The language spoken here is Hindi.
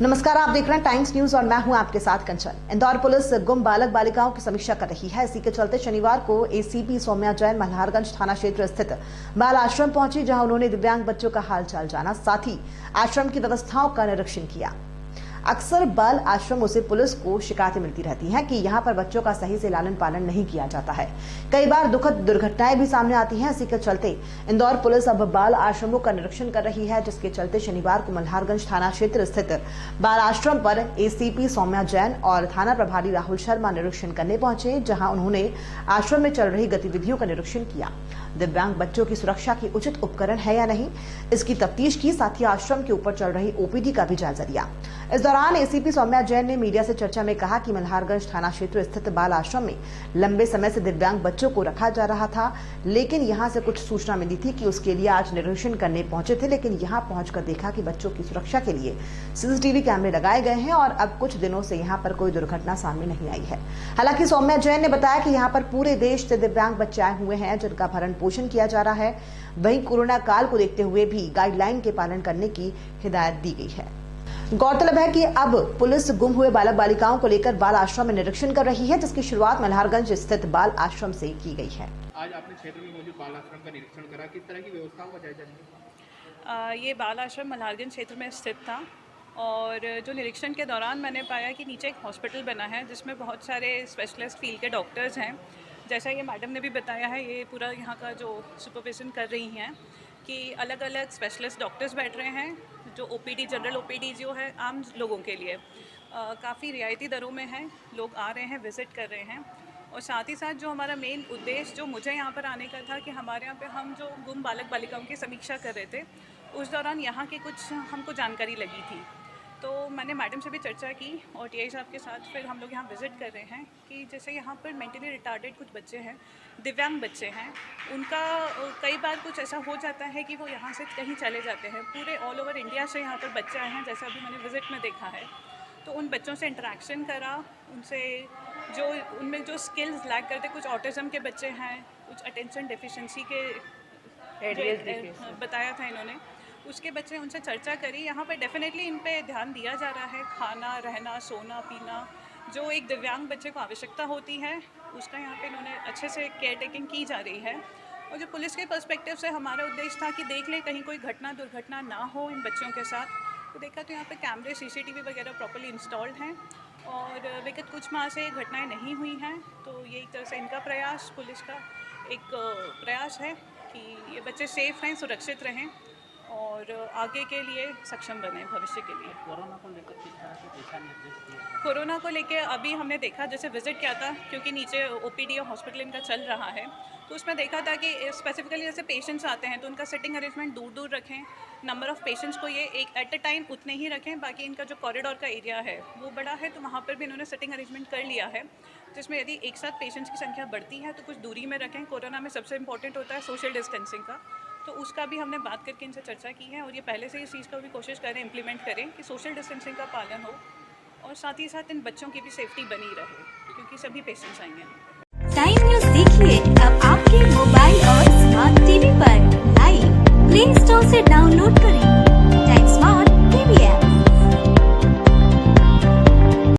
नमस्कार, आप देख रहे हैं टाइम्स न्यूज और मैं हूं आपके साथ कंचन। इंदौर पुलिस गुम बालक बालिकाओं की समीक्षा कर रही है। इसी के चलते शनिवार को एसीपी सौम्या जैन मल्हारगंज थाना क्षेत्र स्थित बाल आश्रम पहुंची, जहां उन्होंने दिव्यांग बच्चों का हालचाल जाना, साथ ही आश्रम की व्यवस्थाओं का निरीक्षण किया। अक्सर बाल आश्रमों से पुलिस को शिकायतें मिलती रहती हैं कि यहां पर बच्चों का सही से लालन पालन नहीं किया जाता है। कई बार दुखद दुर्घटनाएं भी सामने आती हैं। इसी के चलते इंदौर पुलिस अब बाल आश्रमों का निरीक्षण कर रही है, जिसके चलते शनिवार को मल्हारगंज थाना क्षेत्र स्थित बाल आश्रम पर एसीपी सौम्या जैन और थाना प्रभारी राहुल शर्मा निरीक्षण करने पहुंचे, जहां उन्होंने आश्रम में चल रही गतिविधियों का निरीक्षण किया। दिव्यांग बच्चों की सुरक्षा की उचित उपकरण है या नहीं, इसकी तफ्तीश की, साथ ही आश्रम के ऊपर चल रही ओपीडी का भी जायजा लिया। इस दौरान एसीपी सौम्या जैन ने मीडिया से चर्चा में कहा कि मल्हारगंज थाना क्षेत्र स्थित बाल आश्रम में लंबे समय से दिव्यांग बच्चों को रखा जा रहा था, लेकिन यहां से कुछ सूचना मिली थी कि उसके लिए आज निरीक्षण करने पहुंचे थे, लेकिन यहां पहुंचकर देखा कि बच्चों की सुरक्षा के लिए सीसीटीवी कैमरे लगाए गए हैं और अब कुछ दिनों से यहां पर कोई दुर्घटना सामने नहीं आई है। हालांकि सौम्या जैन ने बताया कि यहाँ पर पूरे देश से दिव्यांग बच्चे आए हुए हैं, जिनका भरण पोषण किया जा रहा है। वहीं कोरोना काल को देखते हुए भी गाइडलाइन के पालन करने की हिदायत दी गई है। गौरतलब है कि अब पुलिस गुम हुए बालक बालिकाओं को लेकर बाल आश्रम में निरीक्षण कर रही है, जिसकी शुरुआत मल्हारगंज स्थित बाल आश्रम से की गई है। आज आपने क्षेत्र में मौजूद बाल आश्रम का निरीक्षण करा, किस तरह की व्यवस्थाओं का जायजा लिया? ये बाल आश्रम मल्हारगंज क्षेत्र में स्थित था और जो निरीक्षण के दौरान मैंने पाया कि नीचे एक हॉस्पिटल बना है, जिसमें बहुत सारे स्पेशलिस्ट फील्ड के डॉक्टर्स हैं। जैसा ये मैडम ने भी बताया है, ये पूरा यहाँ का जो सुपरविजन कर रही हैं कि अलग अलग स्पेशलिस्ट डॉक्टर्स बैठ रहे हैं, जो ओपीडी जनरल ओपीडी जो है आम लोगों के लिए काफ़ी रियायती दरों में है। लोग आ रहे हैं, विज़िट कर रहे हैं। और साथ ही साथ जो हमारा मेन उद्देश्य जो मुझे यहाँ पर आने का था कि हमारे यहाँ पे हम जो गुम बालक बालिकाओं की समीक्षा कर रहे थे, उस दौरान यहाँ की कुछ हमको जानकारी लगी थी। तो मैंने मैडम से भी चर्चा की और टीआई साहब के साथ फिर हम लोग यहाँ विज़िट कर रहे हैं कि जैसे यहाँ पर मेंटली रिटार्डेड कुछ बच्चे हैं, दिव्यांग बच्चे हैं, उनका कई बार कुछ ऐसा हो जाता है कि वो यहाँ से कहीं चले जाते हैं। पूरे ऑल ओवर इंडिया से यहाँ पर बच्चे आए हैं, जैसा अभी मैंने विज़िट में देखा है। तो उन बच्चों से इंटरेक्शन करा, उनसे जो उनमें जो स्किल्स लैक करते, कुछ ऑटिज़म के बच्चे हैं, कुछ अटेंशन डिफिशेंसी के बताया था इन्होंने, उसके बच्चे, उनसे चर्चा करी। यहाँ पर डेफिनेटली इन पे ध्यान दिया जा रहा है। खाना, रहना, सोना, पीना, जो एक दिव्यांग बच्चे को आवश्यकता होती है, उसका यहाँ पे इन्होंने अच्छे से केयर टेकिंग की जा रही है। और जो पुलिस के पर्सपेक्टिव से हमारा उद्देश्य था कि देख ले कहीं कोई घटना दुर्घटना ना हो इन बच्चों के साथ, तो देखा तो यहाँ पे कैमरे सीसीटीवी वगैरह प्रॉपर्ली इंस्टॉल्ड हैं और विगत कुछ माह से घटनाएँ नहीं हुई हैं। तो ये एक तरह से इनका प्रयास, पुलिस का एक प्रयास है कि ये बच्चे सेफ़ रहें, सुरक्षित रहें और आगे के लिए सक्षम बने भविष्य के लिए। कोरोना को लेकर किस तरह के दिशा निर्देश दिए? कोरोना को लेकर अभी हमने देखा, जैसे विज़िट किया था, क्योंकि नीचे ओपीडी और हॉस्पिटल इनका चल रहा है, तो उसमें देखा था कि स्पेसिफिकली जैसे पेशेंट्स आते हैं तो उनका सिटिंग अरेंजमेंट दूर दूर रखें। नंबर ऑफ़ पेशेंट्स को ये एक एट अ टाइम उतने ही रखें। बाकी इनका जो कॉरिडोर का एरिया है वो बड़ा है, तो वहाँ पर भी इन्होंने सिटिंग अरेंजमेंट कर लिया है, जिसमें यदि एक साथ पेशेंट्स की संख्या बढ़ती है तो कुछ दूरी में रखें। कोरोना में सबसे इंपॉर्टेंट होता है सोशल डिस्टेंसिंग का, तो उसका भी हमने बात करके इनसे चर्चा की है और ये पहले से इस चीज़ का भी कोशिश करें, इम्प्लीमेंट करें कि सोशल डिस्टेंसिंग का पालन हो और साथ ही साथ इन बच्चों की भी सेफ्टी बनी रहे, क्योंकि सभी पेशेंट्स आएंगे। टाइम न्यूज़ देखिए अब आपके मोबाइल और स्मार्ट टीवी पर लाइव प्ले स्टोर से डाउनलोड करें।